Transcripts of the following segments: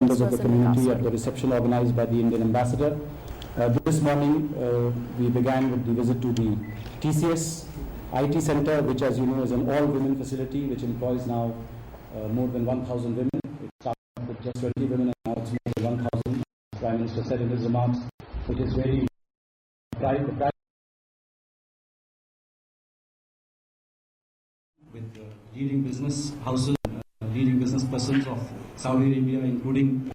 members of the community at the reception organized by the Indian ambassador. This morning, we began with the visit to the TCS IT Center, which, as you know, is an all-women facility which employs now more than 1,000 women. It started with just 20 women and now it's more than 1,000. The Prime Minister said in his remarks, it is very pride with leading business houses, leading business persons of Saudi Arabia, including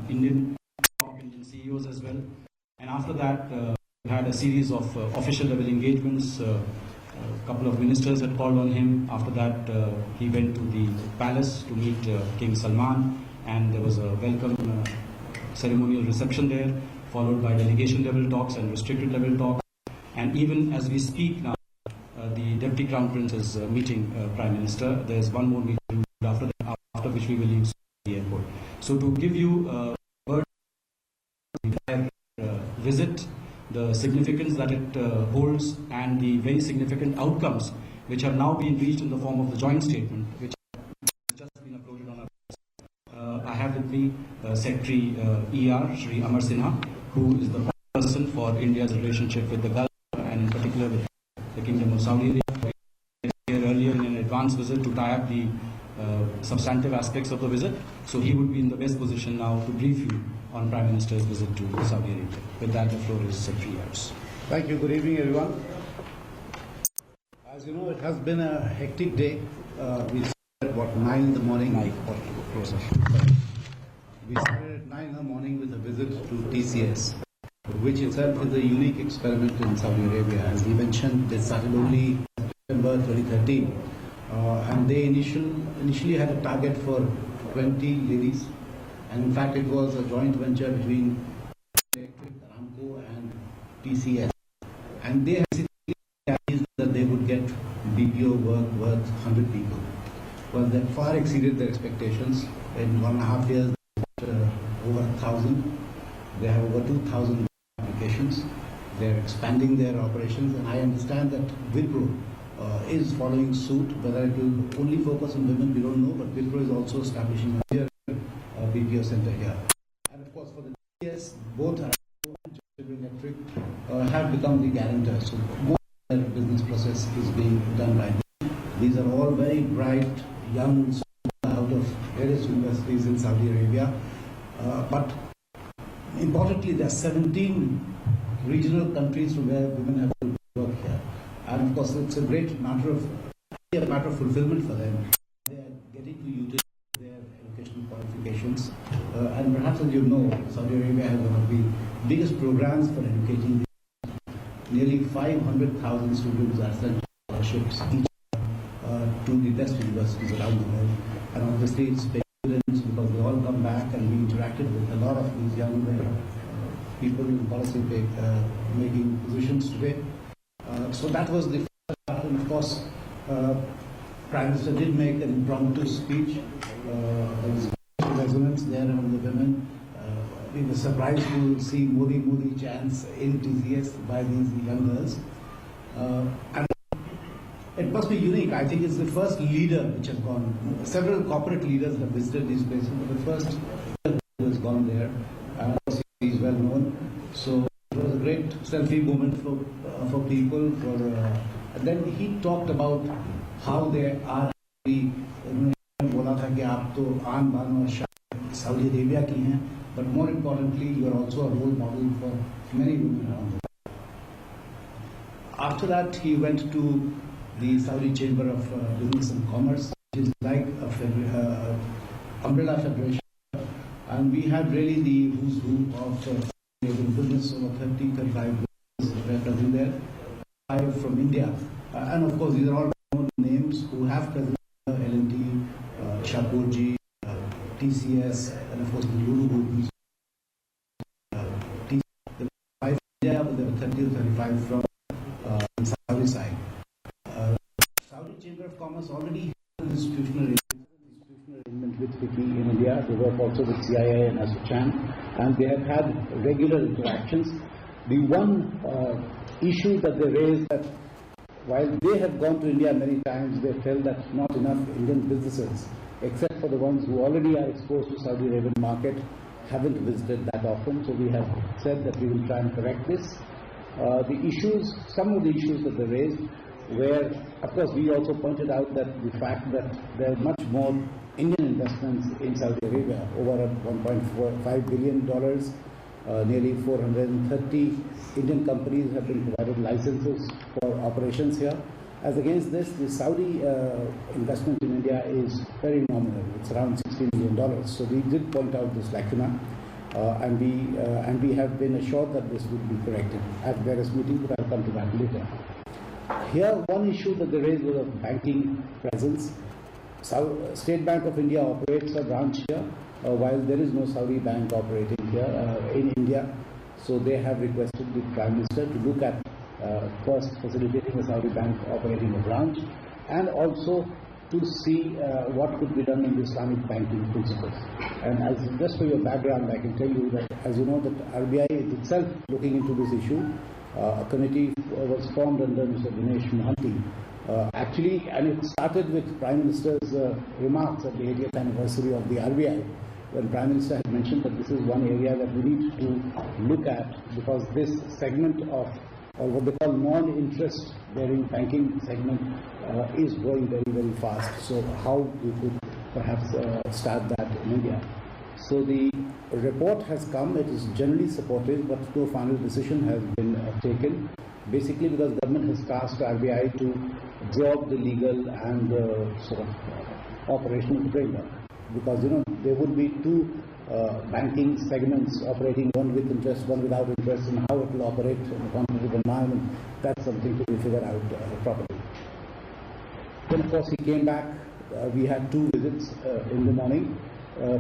Indian CEOs as well. And after that, we had a series of official level engagements. A couple of ministers had called on him. After that, he went to the palace to meet King Salman, and there was a welcome ceremonial reception there, followed by delegation level talks and restricted level talks. And even as we speak now, the Deputy Crown Prince is meeting Prime Minister. There's one more meeting after that, after which we will leave the airport. So to give you a word of the visit, the significance that it holds, and the very significant outcomes which have now been reached in the form of the joint statement, which has just been uploaded on our I have with me Secretary ER, Shri Amar Sinha, who is the person for India's relationship with the Gulf, and in particular with the Kingdom of Saudi Arabia. Here earlier in an advance visit to tie up the substantive aspects of the visit, so he would be in the best position now to brief you on Prime Minister's visit to Saudi Arabia. With that, the floor is Secretary yours. Thank you. Good evening, everyone. As you know, it has been a hectic day. We started at 9 in the morning. We started at 9 in the morning with a visit to TCS, which itself is a unique experiment in Saudi Arabia. As he mentioned, they started only September 2013. And they initially had a target for 20 ladies, and in fact it was a joint venture between Aramco and TCS, and they had that they would get BPO work worth 100 people. Well, that far exceeded their expectations. In 1.5 years, over 1,000. They have over 2,000 applications. They're expanding their operations, and I understand that Wipro is following suit. Whether it will only focus on women, we don't know, but Wipro is also establishing a BPO center here. And of course, for the TCS, both Aramco and General Electric have become the guarantors. So most of their business process is being done by them. These are all very bright, young, out of various universities in Saudi Arabia. But importantly, there are 17 regional countries from where women have to work here. And of course, it's a great matter of fulfillment for them. They are getting to utilize their educational qualifications. And perhaps, as you know, Saudi Arabia has one of the biggest programs for educating. Nearly 500,000 students are sent scholarships each year to the best universities around the world. And obviously, it's students, because they all come back, and we interacted with a lot of these young people in policy making positions today. So that was the first part, and of course, Prime Minister did make an impromptu speech. There was resonance there among the women. We were surprised to see Modi chants in TCS by these young girls. And it must be unique. I think it's the first leader which has gone. Several corporate leaders have visited these places, but the first leader has gone there. And of course, he is well known. So it was a great selfie moment for people. And then he talked about how they are. बोला था कि आप तो आन बान और शान Saudi Arabia की हैं, but more importantly, you are also a role model for many women around the world. After that, he went to the Saudi Chamber of Business and Commerce, which is like a umbrella federation, and we had really the who's who of business. Over 35 businesses were present there, 5 from India, and of course these are all known names who have present L&T, Shapoorji, TCS, and of course the Lulu Group. The 5 from India, but there were 30 to 35 from the Saudi side. Saudi Chamber of Commerce already has an institutional arrangement with FICCI in India. They work also with CIA and ASOCHAM, and they have had regular interactions. The one issue that they raised, that while they have gone to India many times, they felt that not enough Indian businesses, except for the ones who already are exposed to Saudi Arabian market, haven't visited that often. So we have said that we will try and correct this. Some of the issues that they raised, where, of course, we also pointed out that the fact that there are much more Indian investments in Saudi Arabia, over $1.5 billion, nearly 430 Indian companies have been provided licenses for operations here. As against this, the Saudi investment in India is very nominal. It's around $16 million. So we did point out this lacuna, and we have been assured that this would be corrected at various meetings, but I'll come to that later. Here, one issue that they raised was of banking presence. State Bank of India operates a branch here, while there is no Saudi bank operating here in India. So they have requested the Prime Minister to look at first facilitating a Saudi bank operating a branch, and also to see what could be done in the Islamic banking principles. And as just for your background, I can tell you that, as you know, that RBI is itself looking into this issue. A committee was formed under Mr. Dinesh Mohanty. Actually, and it started with Prime Minister's remarks at the 80th anniversary of the RBI, when Prime Minister had mentioned that this is one area that we need to look at, because this segment of, or what they call non-interest bearing banking segment, is growing very, very fast. So how we could perhaps start that in India. So the report has come. It is generally supportive, but no final decision has been taken. Basically, because government has tasked RBI to draw up the legal and sort of operational framework. Because there would be two banking segments operating, one with interest, one without interest, and how it will operate in a competitive environment. That's something to be figured out properly. Then, of course, he came back. We had two visits in the morning.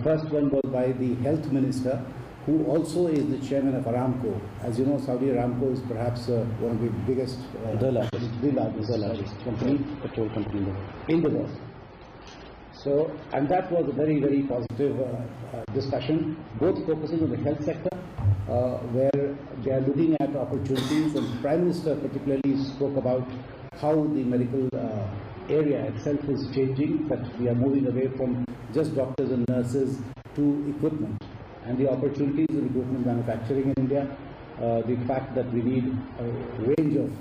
First one was by the health minister, who also is the chairman of Aramco. As you know, Saudi Aramco is perhaps one of the biggest, the largest company, petrol company in the world. So, and that was a very, very positive discussion, both focusing on the health sector, where they are looking at opportunities, and the Prime Minister particularly spoke about how the medical area itself is changing, that we are moving away from just doctors and nurses to equipment, and the opportunities in equipment manufacturing in India, the fact that we need a range of,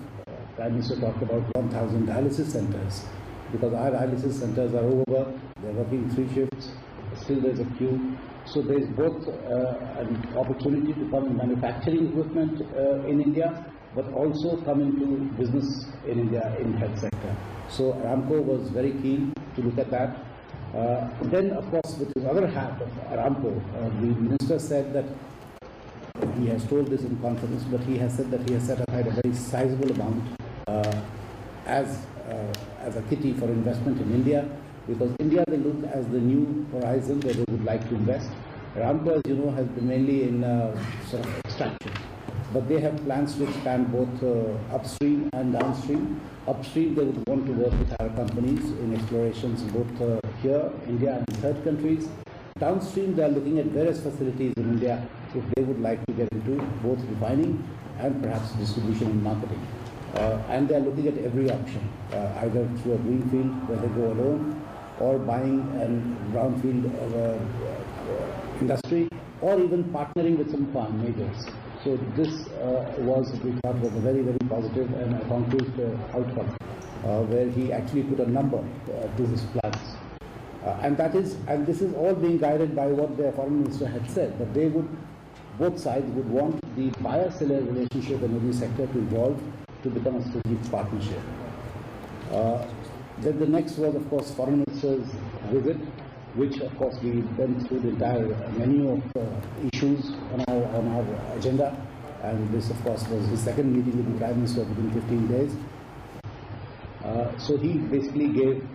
Prime Minister talked about 1,000 dialysis centers, because our dialysis centers are overworked, they're working 3 shifts, still there's a queue. So there's both an opportunity to come in manufacturing equipment in India, but also come into business in India in health sector. So Aramco was very keen to look at that. Then, of course, with the other half of Aramco, the minister said that he has told this in confidence, but he has said that he has set aside a very sizable amount as a kitty for investment in India, because India they look as the new horizon where they would like to invest. Aramco, as you know, has been mainly in sort of extraction, but they have plans to expand both upstream and downstream. Upstream, they would want to work with our companies in explorations both here, India, and third countries. Downstream, they are looking at various facilities in India if they would like to get into both refining and perhaps distribution and marketing. And they are looking at every option, either through a greenfield where they go alone, or buying a brownfield industry, or even partnering with some farm majors. So this we thought was a very, very positive and a concrete outcome, where he actually put a number to his plans. And this is all being guided by what their foreign minister had said, that they would, both sides would want the buyer-seller relationship in every sector to evolve to become a strategic partnership. Then the next was, of course, foreign minister's visit, which, of course, we went through the entire menu of issues on our agenda, and this, of course, was his second meeting with the Prime Minister within 15 days. So he basically gave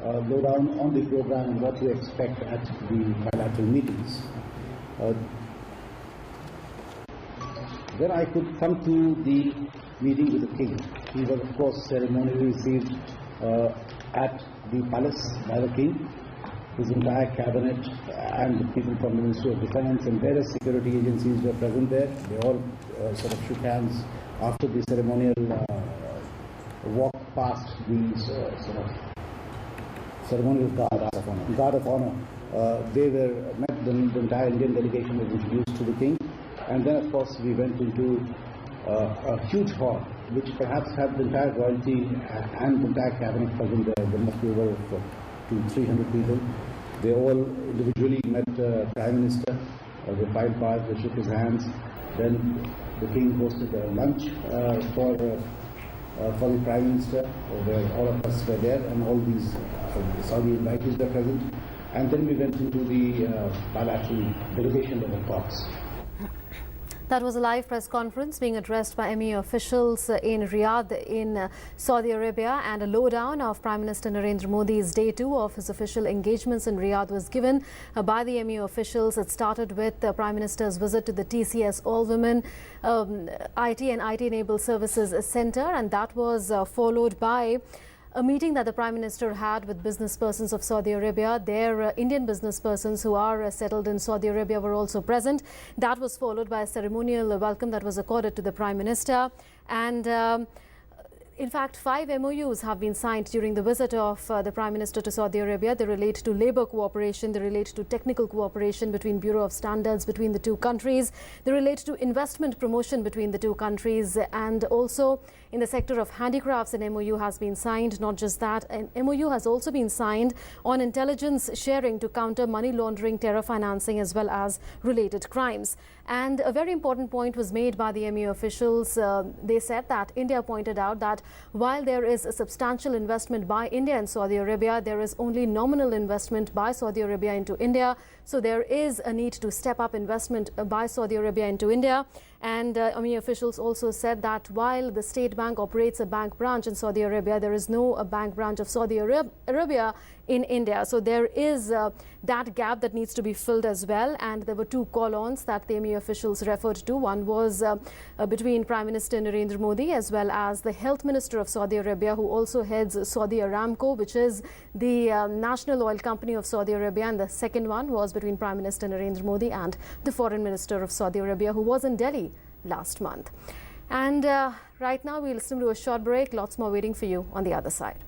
a lowdown on the program and what to expect at the bilateral meetings. Then I could come to the meeting with the king. He was, of course, ceremonially received at the palace by the king. His entire cabinet and the people from the Ministry of Defence and various security agencies were present there. They all sort of shook hands after the ceremonial walk past these sort of ceremonial guard of honor. They were met. The entire Indian delegation was introduced to the king, and then of course we went into a huge hall, which perhaps had the entire royalty and the entire cabinet present there. There must be over 200-300 people. They all individually met the Prime Minister. They filed bars, they shook his hands. Then the king hosted a lunch for the Prime Minister, where all of us were there, and all these Saudi invitees were present. And then we went into the bilateral delegation level talks. That was a live press conference being addressed by MEA'a officials in Riyadh in Saudi Arabia, and a lowdown of Prime Minister Narendra Modi's day 2 of his official engagements in Riyadh was given by the MEA'a officials. It started with the Prime Minister's visit to the TCS All-Women IT and IT-Enabled Services Centre, and that was followed by a meeting that the Prime Minister had with business persons of Saudi Arabia. Their Indian business persons who are settled in Saudi Arabia were also present. That was followed by a ceremonial welcome that was accorded to the Prime Minister. And in fact, 5 MOUs have been signed during the visit of the Prime Minister to Saudi Arabia. They relate to labour cooperation, they relate to technical cooperation between Bureau of Standards between the two countries, they relate to investment promotion between the two countries, and also in the sector of handicrafts an MOU has been signed. Not just that, an MOU has also been signed on intelligence sharing to counter money laundering, terror financing as well as related crimes. And a very important point was made by the MEA'a officials. They said that India pointed out that while there is a substantial investment by India in Saudi Arabia, there is only nominal investment by Saudi Arabia into India. So there is a need to step up investment by Saudi Arabia into India. And MEA'a officials also said that while the State Bank operates a bank branch in Saudi Arabia, there is no bank branch of Saudi Arabia in India. So there is that gap that needs to be filled as well. And there were 2 call-ons that the MEA'a officials referred to. One was between Prime Minister Narendra Modi as well as the Health Minister of Saudi Arabia, who also heads Saudi Aramco, which is the national oil company of Saudi Arabia. And the second one was between Prime Minister Narendra Modi and the Foreign Minister of Saudi Arabia, who was in Delhi last month. And right now we'll listen to a short break. Lots more waiting for you on the other side.